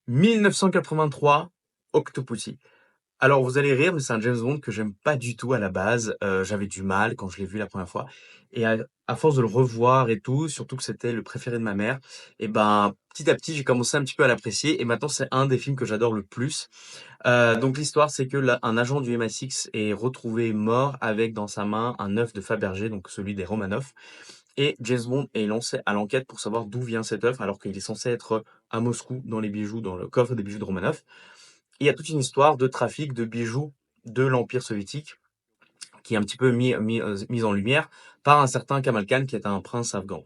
1983, Octopussy. Alors vous allez rire, mais c'est un James Bond que j'aime pas du tout à la base. J'avais du mal quand je l'ai vu la première fois et à force de le revoir et tout, surtout que c'était le préféré de ma mère et ben, petit à petit, j'ai commencé un petit peu à l'apprécier et maintenant c'est un des films que j'adore le plus. Donc l'histoire, c'est que un agent du MI6 est retrouvé mort avec dans sa main un œuf de Fabergé, donc celui des Romanov. Et James Bond est lancé à l'enquête pour savoir d'où vient cet œuf, alors qu'il est censé être à Moscou, dans les bijoux, dans le coffre des bijoux de Romanov. Et il y a toute une histoire de trafic de bijoux de l'Empire soviétique, qui est un petit peu mise en lumière par un certain Kamal Khan, qui est un prince afghan.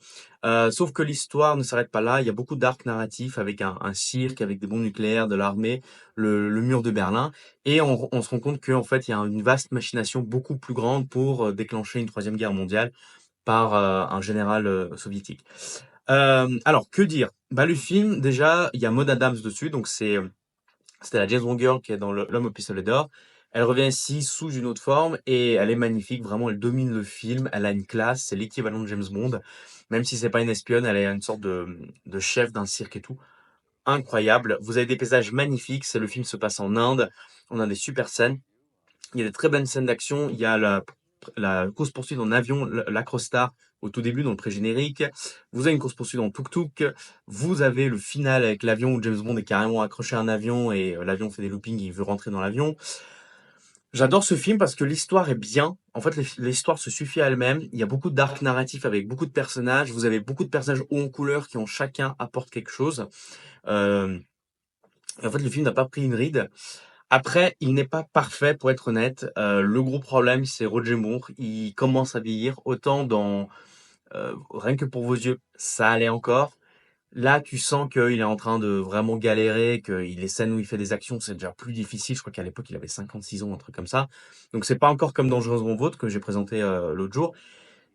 Sauf que l'histoire ne s'arrête pas là, il y a beaucoup d'arcs narratifs avec un cirque, avec des bombes nucléaires, de l'armée, le mur de Berlin, et on se rend compte qu'en fait, il y a une vaste machination beaucoup plus grande pour déclencher une troisième guerre mondiale par un général soviétique. Alors, que dire? Bah, le film, déjà, il y a Maud Adams dessus, donc c'était la James Bond Girl qui est dans L'Homme au pistolet d'or. Elle revient ici sous une autre forme et elle est magnifique, vraiment, elle domine le film, elle a une classe, c'est l'équivalent de James Bond. Même si c'est pas une espionne, elle est une sorte de chef d'un cirque et tout. Incroyable. Vous avez des paysages magnifiques, le film se passe en Inde, on a des super scènes. Il y a des très bonnes scènes d'action. Il y a la course-poursuite en avion, l'Acrostar au tout début dans le pré-générique. Vous avez une course-poursuite en tuk-tuk. Vous avez le final avec l'avion où James Bond est carrément accroché à un avion et l'avion fait des loopings et il veut rentrer dans l'avion. J'adore ce film parce que l'histoire est bien. En fait, l'histoire se suffit à elle-même. Il y a beaucoup d'arcs narratifs avec beaucoup de personnages. Vous avez beaucoup de personnages hauts en couleur qui ont chacun apporte quelque chose. Euh, et en fait, le film n'a pas pris une ride. Après, il n'est pas parfait pour être honnête. Le gros problème, c'est Roger Moore. Il commence à vieillir. Autant dans Rien que pour vos yeux, ça allait encore. Là, tu sens qu'il est en train de vraiment galérer, que les scènes où il fait des actions, c'est déjà plus difficile. Je crois qu'à l'époque, il avait 56 ans, un truc comme ça. Donc, c'est pas encore comme Dangereusement Vôtre que j'ai présenté l'autre jour.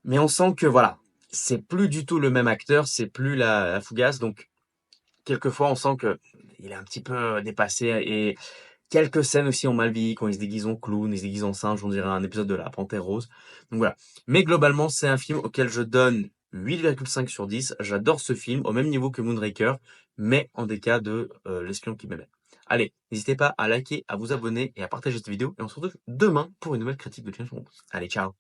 Mais on sent que voilà, c'est plus du tout le même acteur, c'est plus la Fougasse. Donc, quelquefois, on sent que il est un petit peu dépassé et quelques scènes aussi ont mal vieilli quand il se déguise en clown, il se déguise en singe, on dirait un épisode de La Panthère Rose. Donc voilà. Mais globalement, c'est un film auquel je donne 8,5 sur 10. J'adore ce film, au même niveau que Moonraker, mais en des cas de l'espion qui m'aimait. Allez, n'hésitez pas à liker, à vous abonner et à partager cette vidéo. Et on se retrouve demain pour une nouvelle critique de James Bond. Allez, ciao!